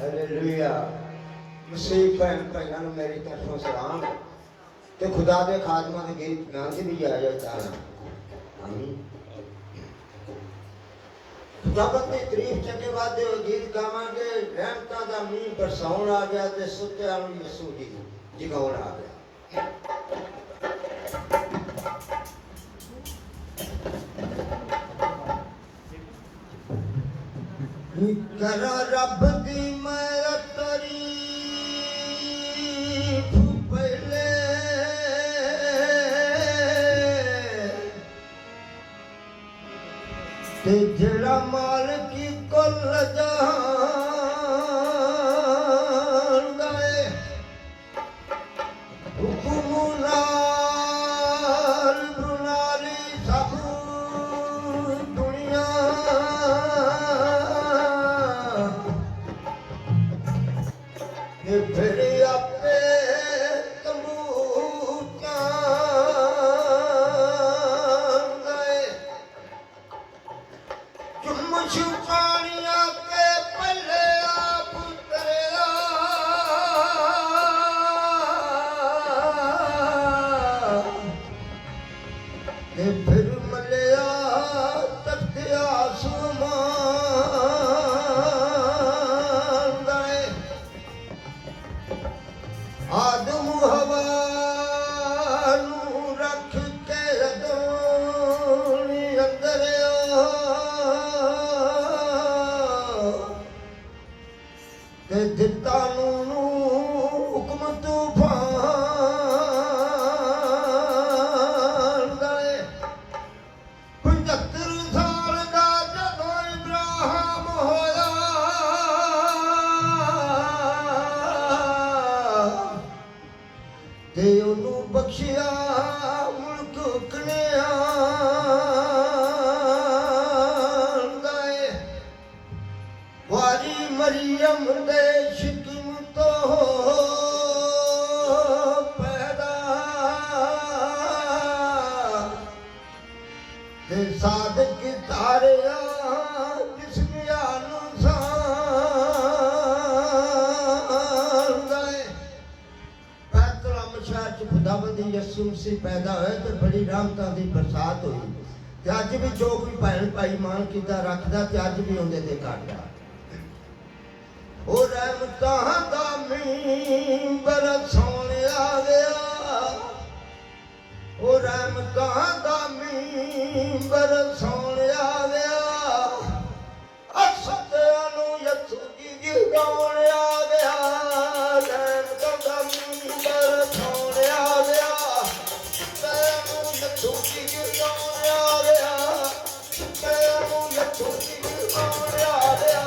Hallelujah मसीह भैन ਨੂੰ ਮੇਰੀ ਤਰਫੋਂ ਸਲਾਮ ਤੇ ਖੁਦਾ ਦੇ ਖਾਦਮਾਂ ਦੇ ਗੀਤ ਨਾਂ ਦੀ ਵੀ ਆਇਆ ਚਾਹਨਾ ਆਮੀਨ। ਖੁਦਾਵੰਦ ਦੀ ਤਾਰੀਫ ਚੰਗੇ ਵਾਦੇ ਹੋਏ ਗੀਤ ਗਾਵਾਂਗੇ। ਰਹਿਮਤਾਂ ਦਾ ਮੀਂਹ ਬਰਸਾਉਣ ਆ ਗਿਆ ਤੇ ਸੁੱਤਿਆਂ ਨੂੰ ਯਿਸੂ ਜੀ ਜਗਾਉਣ ਆ ਗਿਆ। करा रब दी मैं तारीफ पहले ते जड़ा मालिक कुल जहान गाए हुक्म नाल बुनाली सब दुनिया फिर आपे तमूचान गए चुम छुपानिया के पल्ले आप उतरेगा फिर मलिया तख्त आसमान गए आदम हवा नूं रख के अदोनी अंदर ते दिता नूं हुक्म तूफान गए 75 साल दा जदों इब्राहिम होया ते ओनू बख्शिया मुल्क कन्यान गए वारी मरियम दे शिकम तो पैदा ते सादक तारिया जिसमें आनुसान गए शहर च खुदावंद यीशु मसीह पैदा होए तो बड़ी रहमतां दी बरसात हुई ते अज भी जो कोई भैन भाई मान कीता रखदा ते अज भी उहदे ते करदा। ओ रहमतां दा मींह बरसाउण आ गया ओ रहमतां दा मींह बरसाउण आ गया असत्यां नूं यीशु जी जगाउण आ गया रहमतां दा मींह बरसाउण आ गया तैनूं यीशु जी जगाउण आ गया तैनूं यीशु जी जगाउण आ गया।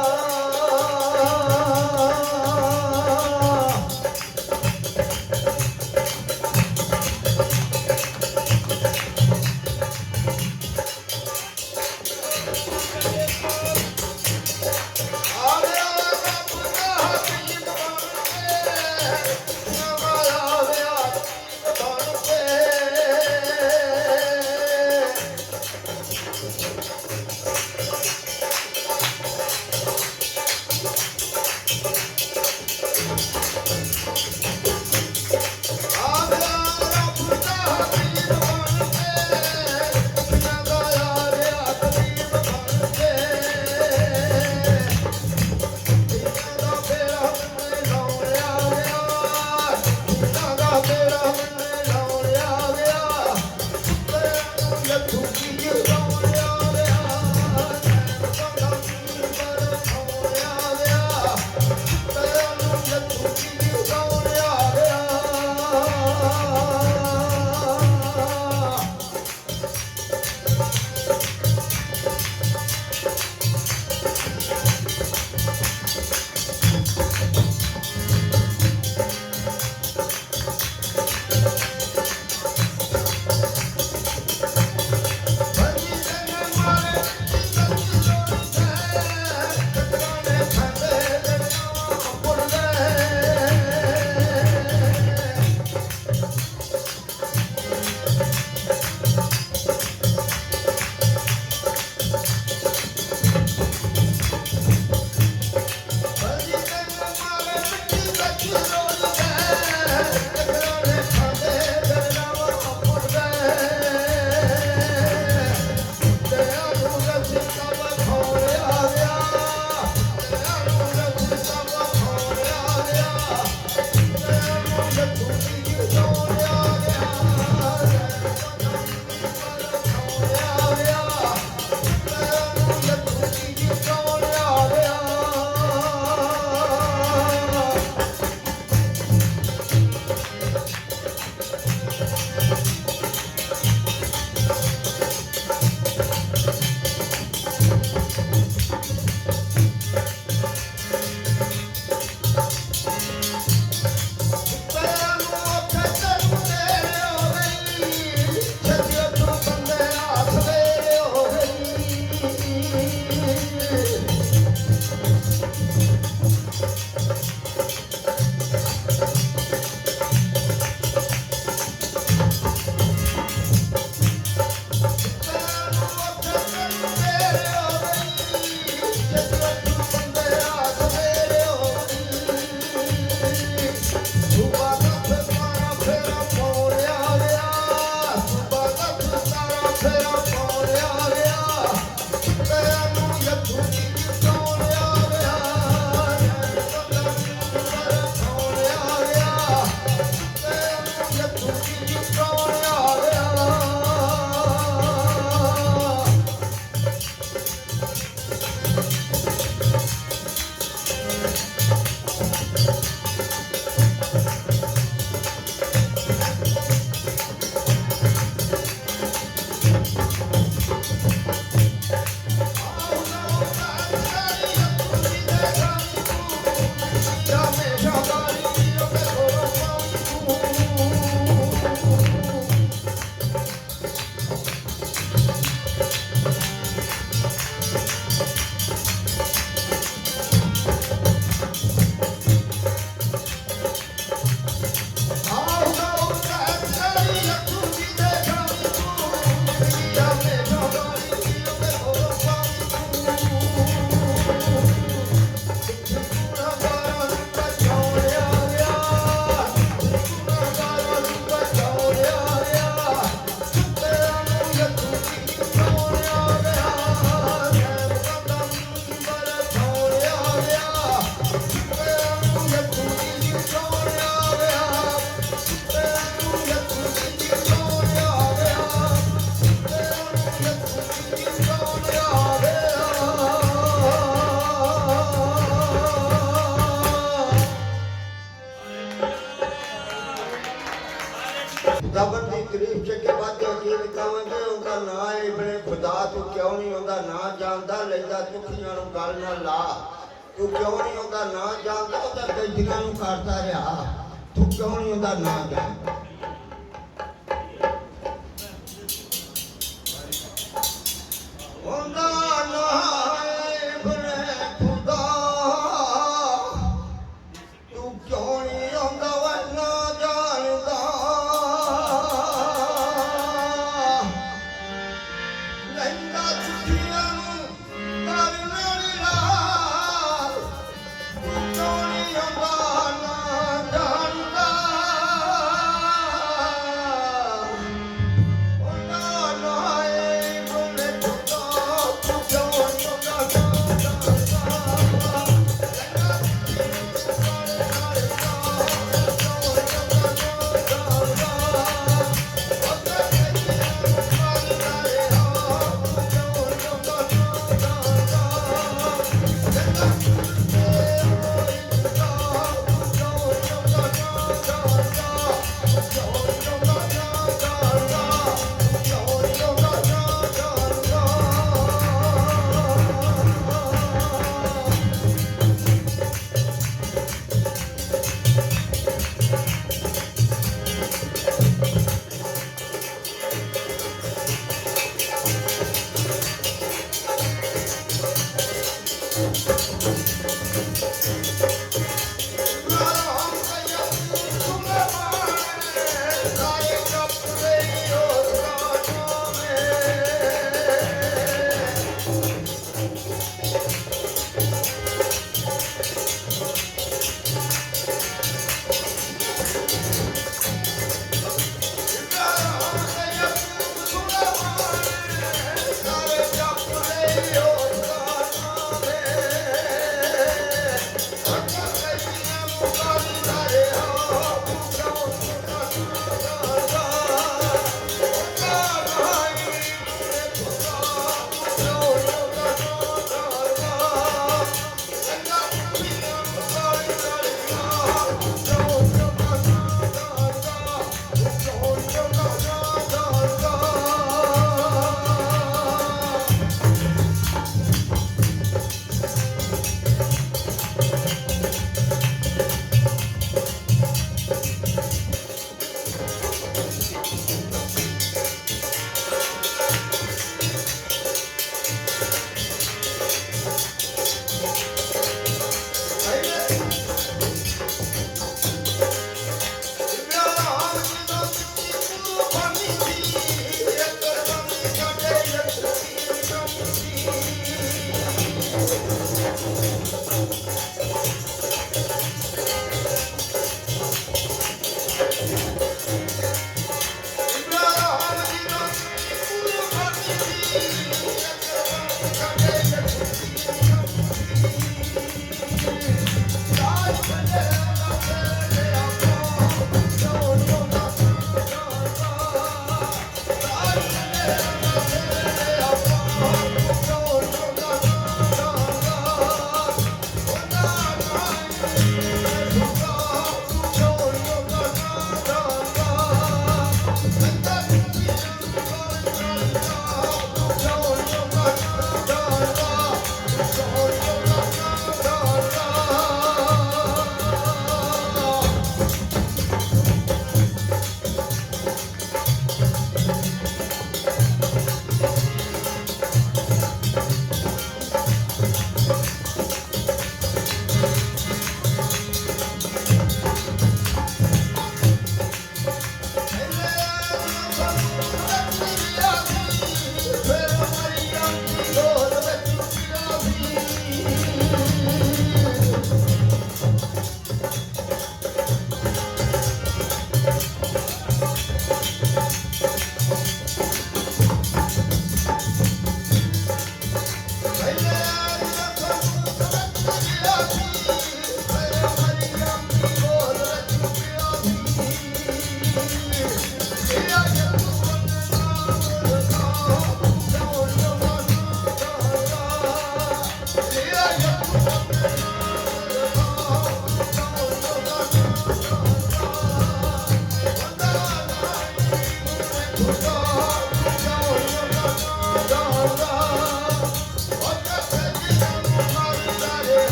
ਜ਼ਬਰ ਦੀ ਤਾਰੀਫ ਚ ਕੇ ਬਾਤ ਯਕੀਨ ਕਵਾਂਗੇ ਉਹਦਾ ਨਾਂ ਹੈ ਇਬਨ ਖੁਦਾ ਤੂੰ ਕਿਉਂ ਨਹੀਂ ਉਹਦਾ ਨਾਂ ਜਾਣਦਾ ਲੈਂਦਾ ਦੁਖੀਆਂ ਨੂੰ ਗੱਲ ਨਾ ਲਾ ਤੂੰ ਕਿਉਂ ਨਹੀਂ ਉਹਦਾ ਨਾਂ ਜਾਣਦਾ ਉਹਦਾ ਕਈਆਂ ਨੂੰ ਕਰਦਾ ਰਿਹਾ ਤੂੰ ਕਿਉਂ ਨਹੀਂ ਉਹਦਾ ਨਾਂ ਜਾਣਦਾ ਉਹਦਾ ਨਾਂ ਹੈ ਇਬਨ ਖੁਦਾ ਤੂੰ ਕਿਉਂ ਨਹੀਂ ਉਹਦਾ ਨਾਂ ਜਾਣਦਾ ਲੈਂਦਾ ਦੁਖੀਆਂ ਨੂੰ ਗੱਲ ਨਾ ਲਾ ਤੂੰ ਕਿਉਂ ਨਹੀਂ ਉਹਦਾ ਨਾਂ ਜਾਣਦਾ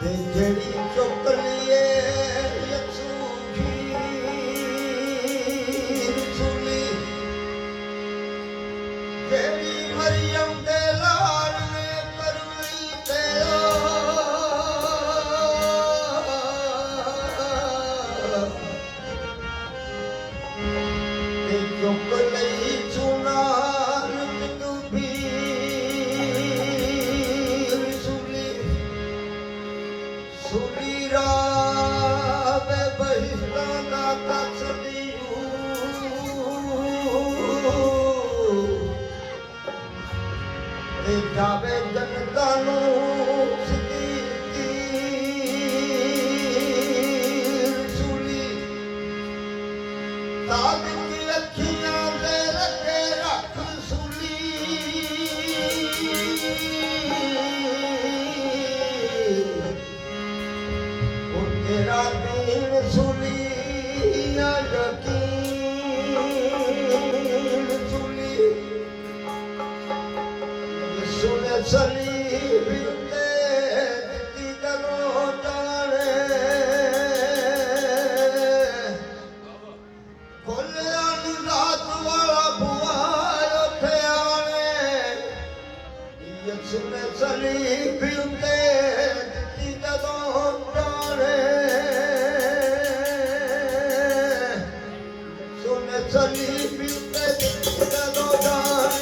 ਤੇ ਜਿਹੜੀ ਚੁੱਕ ਲਈਏ ਯਸੂ ਸੁਣੀ ਜਿਹੜੀ ਮਰੀਮ ਦੇ ਲਾਲ ਨੇ ਪਰਵਰੀ ਤੇ ਚੁੱਕ ਲਈ ਸੁਨਾ ਜਾਵੇ ਜਨਤਾ ਨੂੰ ਸਿੱਧੀ ਸੁਲੀ ਸਾਧਕੀ ਅੱਖੀਆਂ ਦੇ ਰੱਖੇ ਰੱਖ ਸੁਲੀ ਉਹ ਤੇਰਾ ਦੀਨ ਸੁਲੀ ਆ ਯਕੀਨ ਸੁਲੀ ਸਲੀਬ ਉੱਤੇ ਦਿੱਤੀ ਜਦੋਂ ਜਾਣੇ ਖੋਲ੍ਹਿਆ ਨੀ ਰਾਤ ਵਾਲਾ ਬੂਹਾ ਉੱਥੇ ਆਣੇ ਯਿਸੂ ਨੇ ਸਲੀਬ ਉੱਤੇ ਦਿੱਤੀ ਜਦੋਂ ਜਾਣੇ ਯਿਸੂ ਨੇ ਸਲੀਬ ਉੱਤੇ ਦਿੱਤੀ ਜਦੋਂ ਜਾਣੇ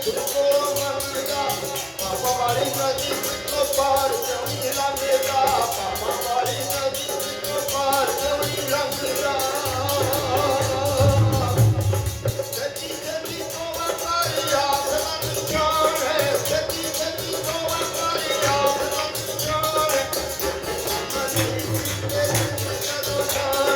तुझको मंगा पापा वाली नदी को पार जमी लंगेगा पापा वाली नदी को पार जमी लंगेगा जल्दी जल्दी को हमारी आस लग जाए जल्दी जल्दी को हमारी आस लग जाए चलो जाए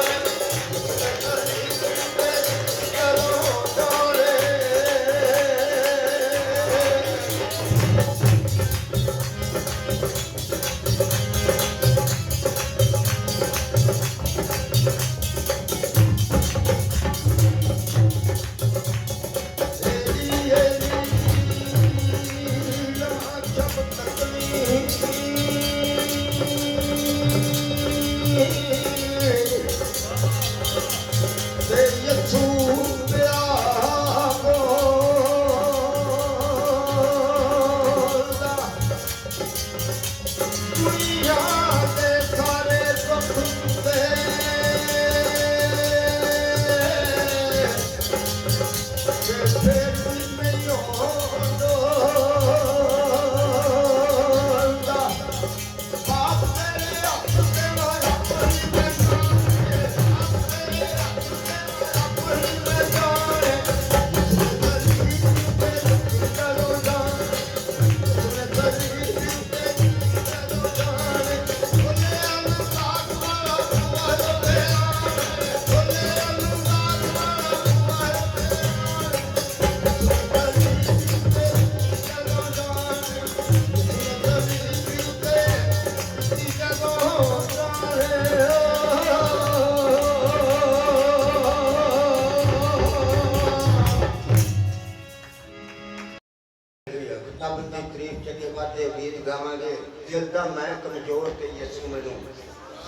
ਰੱਬ ਦੀ ਤਾਰੀਫ ਚੰਗੇ ਵਾਦੇ ਵੀਰ ਗਾਵਾਂਗੇ ਦਿਲ ਦਾ ਮੈਂ ਕਮਜ਼ੋਰ ਤੇ ਯਿਸੂ ਮੈਨੂੰ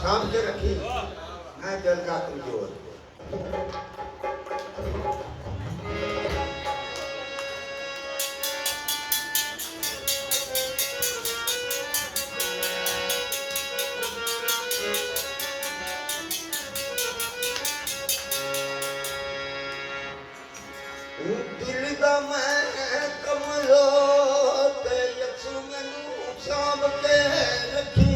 ਸਾਂਭ ਕੇ ਰੱਖੀ ਮੈਂ ਦਿਲ ਦਾ ਕਮਜ਼ੋਰ ਦਿਲ ਦਾ ਮੈਂ ਕਮਜ਼ੋਰ ਤੇ ਯਿਸੂ ਮੈਨੂੰ ਸਾਂਭ ਕੇ ਰੱਖੀ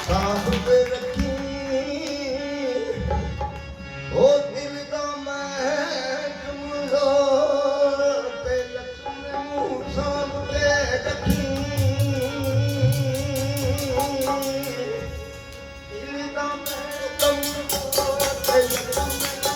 ਸਾਂਭ ਕੇ ਰੱਖੀ ਉਹ ਦਿਲ ਦਾ ਮੈਂ ਕਮਜ਼ੋਰ ਤੇ ਯਿਸੂ ਮੈਨੂੰ ਸਾਂਭ ਕੇ ਰੱਖੀ ਦਿਲ ਦਾ ਮੈਂ ਕਮਜ਼ੋਰ ਤੇ ਯਿਸੂ ਮੈਨੂੰ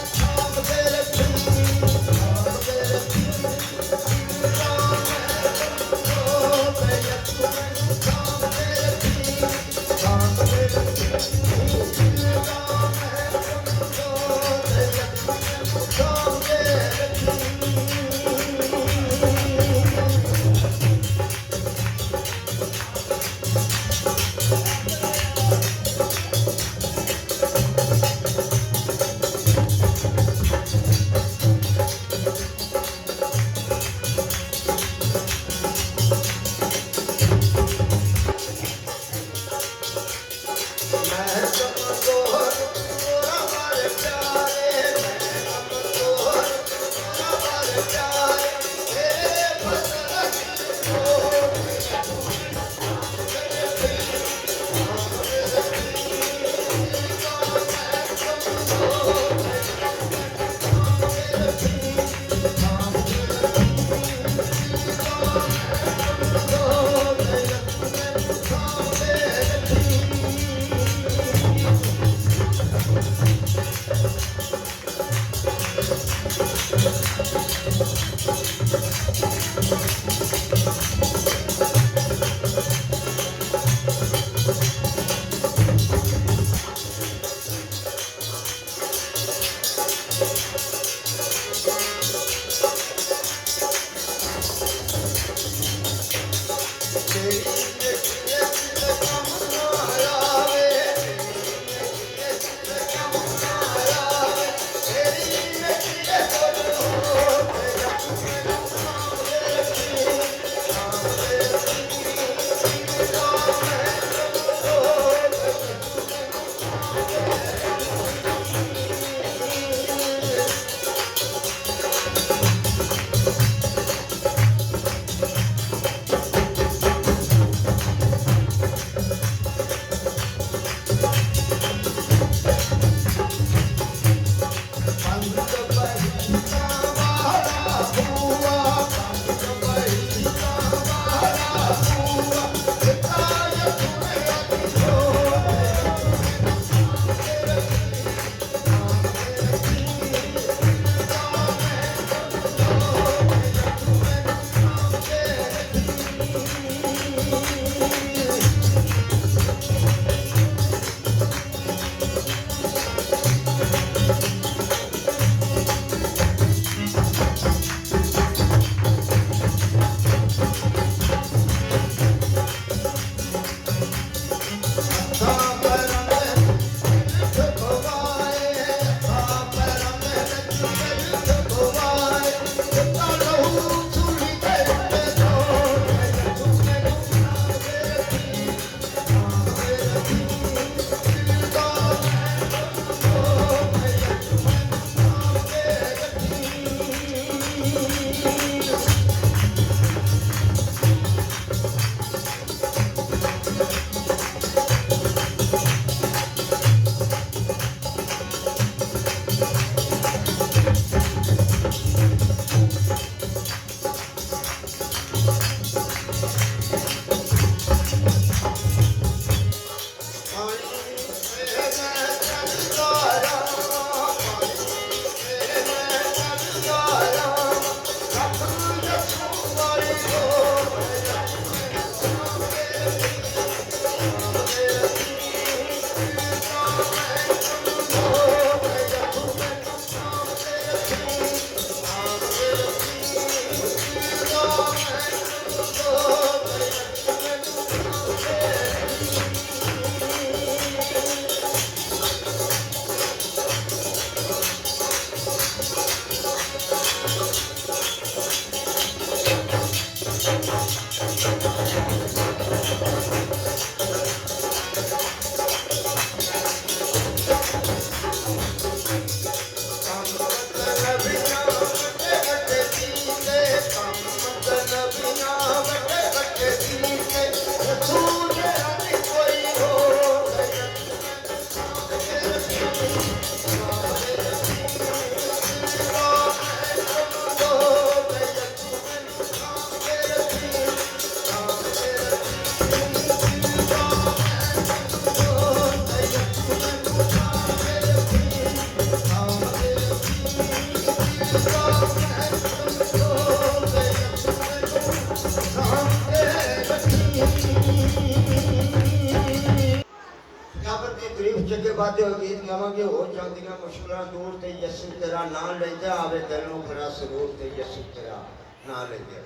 ਜੱਗੇ ਬਾਦੇ ਹੋ ਗੀਤ ਗਾਵਾਂਗੇ ਹੋ ਜਾਂਦੀਆਂ ਮੁਸ਼ਕਲਾਂ ਦੂਰ ਤੇ ਯਿਸੂ ਤੇਰਾ ਨਾਂ ਲੈਂਦਾ ਆਵੇ ਦਿਲ ਨੂੰ ਖਰਾ ਸਰੂਰ ਤੇ ਯਿਸੂ ਤੇਰਾ ਨਾਂ ਲੈਂਦਾ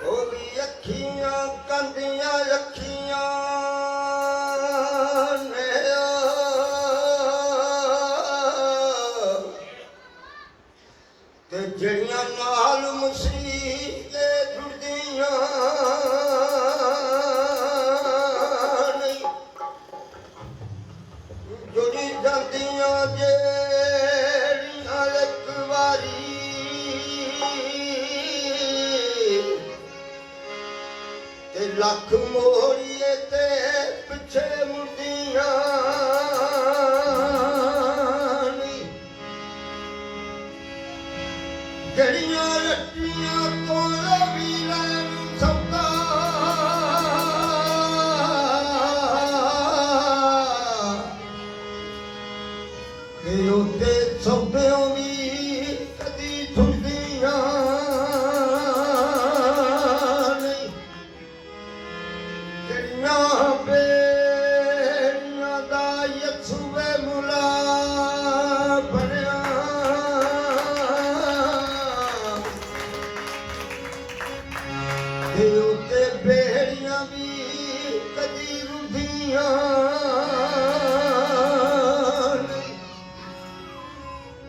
ਉਹਦੀ ਅੱਖੀਆਂ ਕੰਦੀਆਂ ਅੱਖੀਆਂ ਨੇ ਤੇ ਜਿਹੜੀਆਂ ਨਾਲ ਮੁਸੀਬੇ ਜੁੜਦੀਆਂ ਜੁੜੀ ਜਾਂਦੀਆਂ ਜਿਹੜੀਆਂ ਇੱਕ ਵਾਰੀ ਤੇ ਲੱਖ ਮੋਰੀਏ ਤੇ ਪਿੱਛੇ ਮੁੜਦੀਆਂ ਜਿਹੜੀਆਂ ਰੱਟੀਆਂ ਤੋਂ ਵੀ ਲੈਣ ਸੌਦਾ ਤੇ ਉੱਤੇ ਸੌਦਿਆਂ ਵੀ ਕਦੀ ਛੁੱਟਦੀਆਂ ਨਹੀਂ ਜਿਹੜੀਆਂ ਬੇੜੀਆਂ ਦਾ ਯਿਸੂਏ ਮੁਲਾ ਬਣਿਆ ਤੇ ਉੱਤੇ ਬੇੜੀਆਂ ਵੀ ਕਦੀ ਰੁੱਦੀਆਂ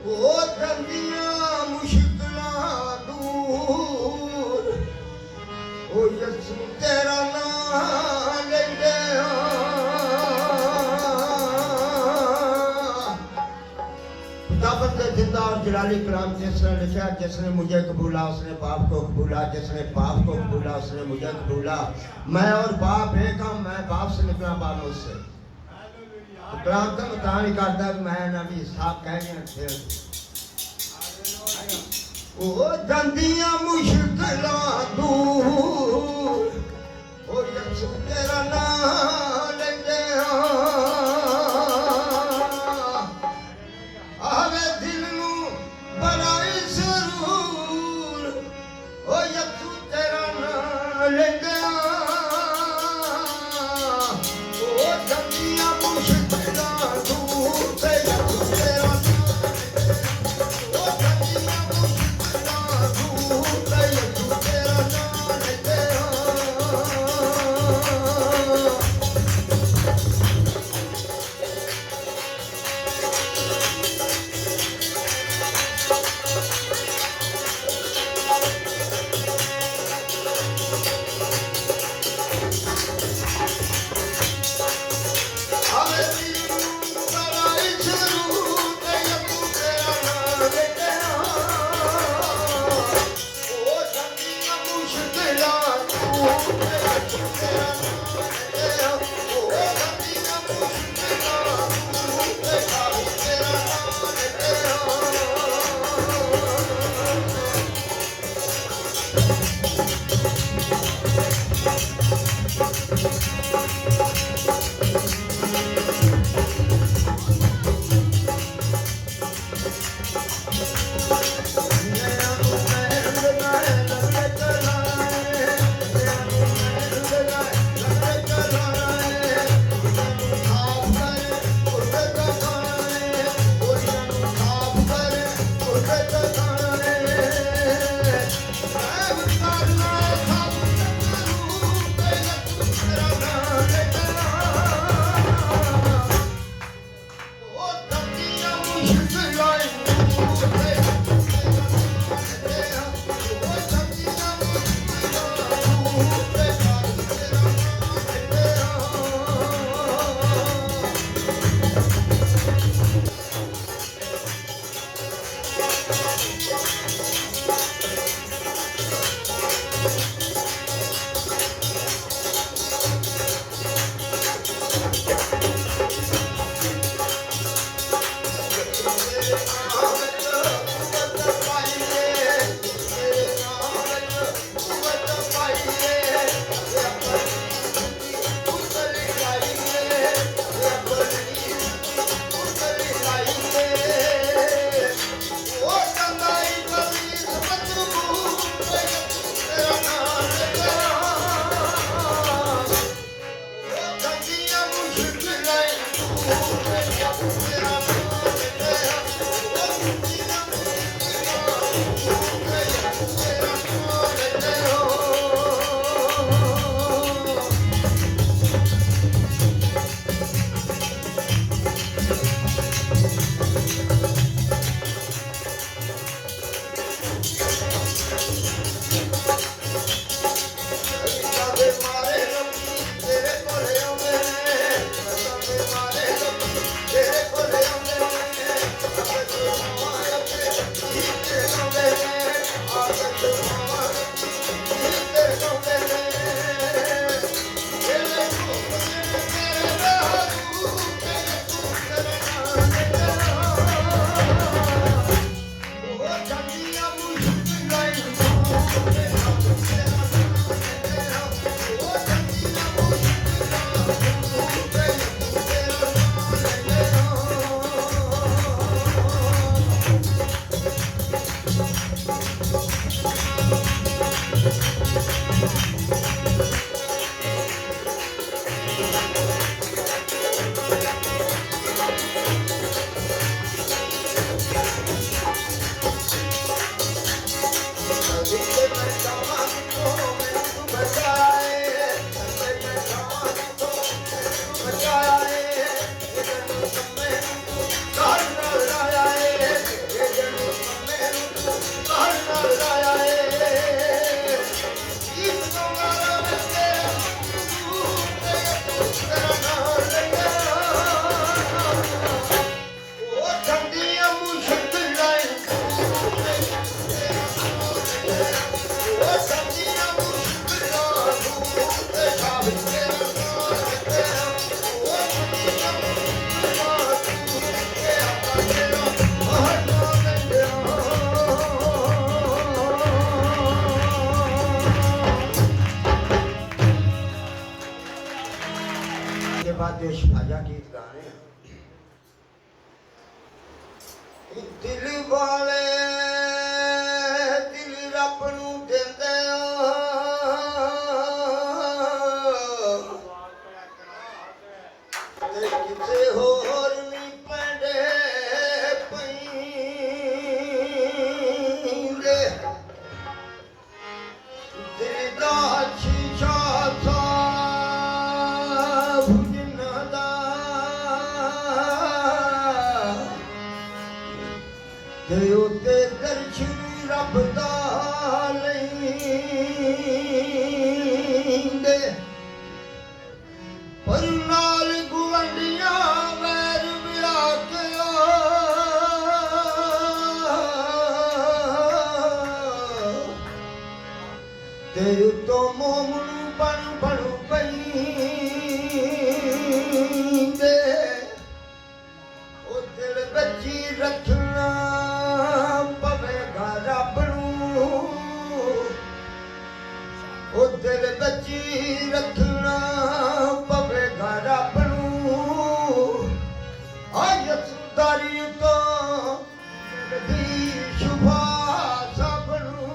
ਉਹ ਜਾਂਦੀਆਂ ਮੁਸ਼ਕਲਾਂ ਦੂਰ ਉਹ ਯਿਸੂ ਤੇਰਾ ਨਾਂ ਲੈਂਦੇ दावत जिंदा और जलाली कलाम जिसने लिखा जिसने मुझे कबूला उसने बाप को कबूला जिसने बाप को कबूला उसने मुझे कबूला मैं और बाप एक हम मैं बाप से निकला बाप उससे कलाम का बता नहीं करता मैं ना भी साफ कह गया ओ जंदियां मुश्किलां दूर ओ यीशु तेरा नाम लेंदे आवे दिल नू बनाई जरूर ओ यीशु तेरा नाम लेंदे ओ जंदियां मुश्किलां दूर ते यीशु तेरा Hallelujah. के बाद जो शिफाजा गीत गाने हैं दिल वाले दिल रब नू देंदे ते किसे होर नहीं पैंदे पैंदे दिल दा शीशा साफ जिन्ना दा ते उत्ते दर्शन रब दा लैंदे पर नाल गुआंढियां वैर विया के ते उतो मोमन बन बन पईंदे ओ दिल बची रखना पवेगा रब नू ओ दिल बची रखना पवेगा रब नू आयतदारी तो दी शुभा सब नू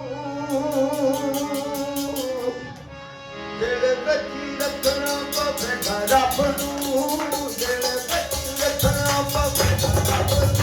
दिल बची रखना पवेगा रब नू दिल बची रखना पवेगा रब नू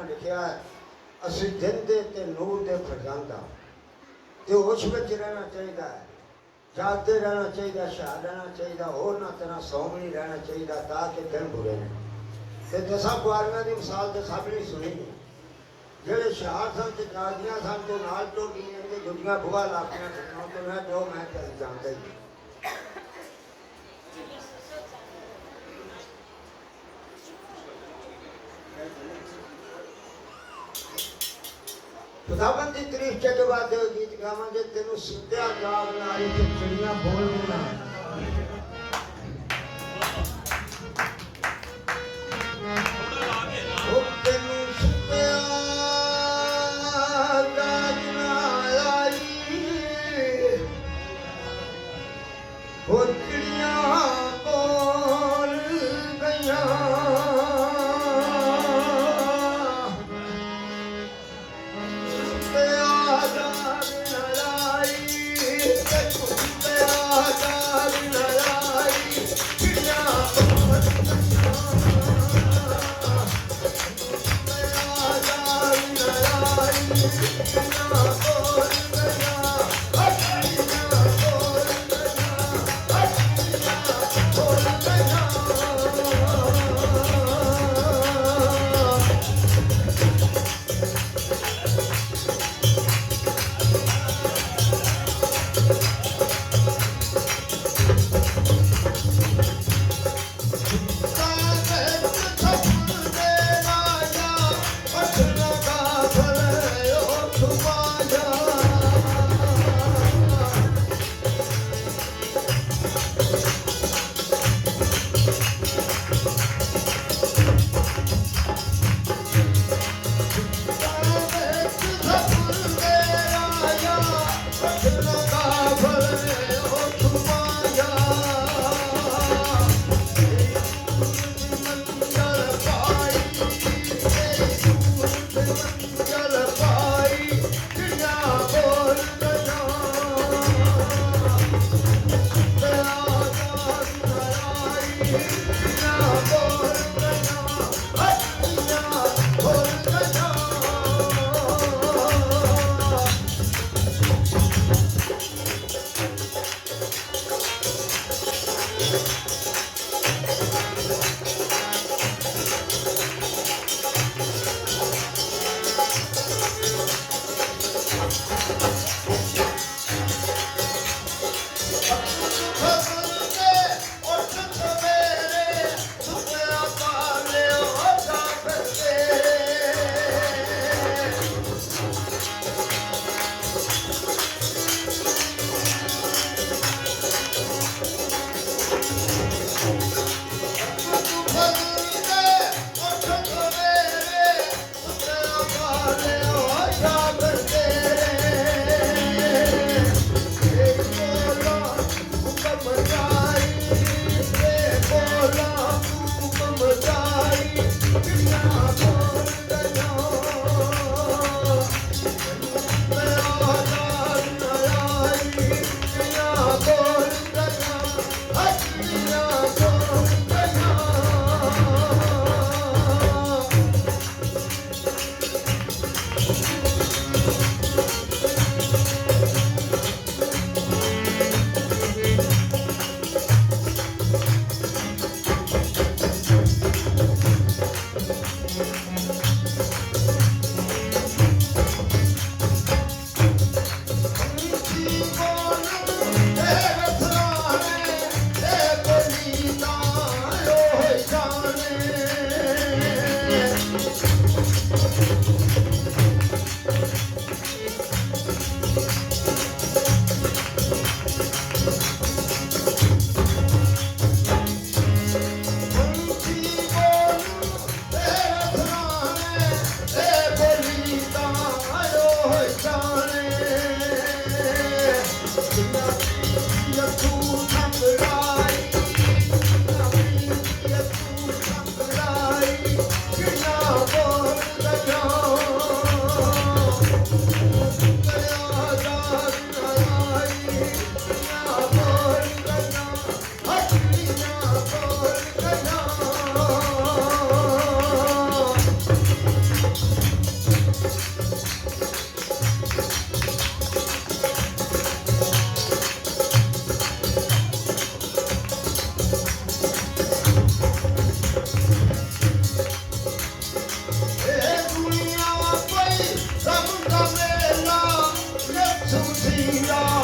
लिखा है असि दिन दे ते नूर दे फरजांदा ते होश विच रहना चाहिए है, जागते रहना चाहिए, शहाद रहना चाहिए, होर ना तरह सौमनी रहना चाहिए ताकि दिन बुरे ने ते दसां कुआरियां दी मिसाल ते सब ने सुनी जेड़े शहाद सन ते जागदियां सन तो नाल टोटियां ते गुड्डियां बुआ लापियां सन ते मैं जो मैं चल जानदा ही खुदावन की तारीफ के बाद गीत गावे तेन सुत्या जाग नारी ते चिड़ियां बोलदियां ओ तेन सुत्या जाग नारी ओ चिड़ियां बोल गईयां ਨੀਰਾ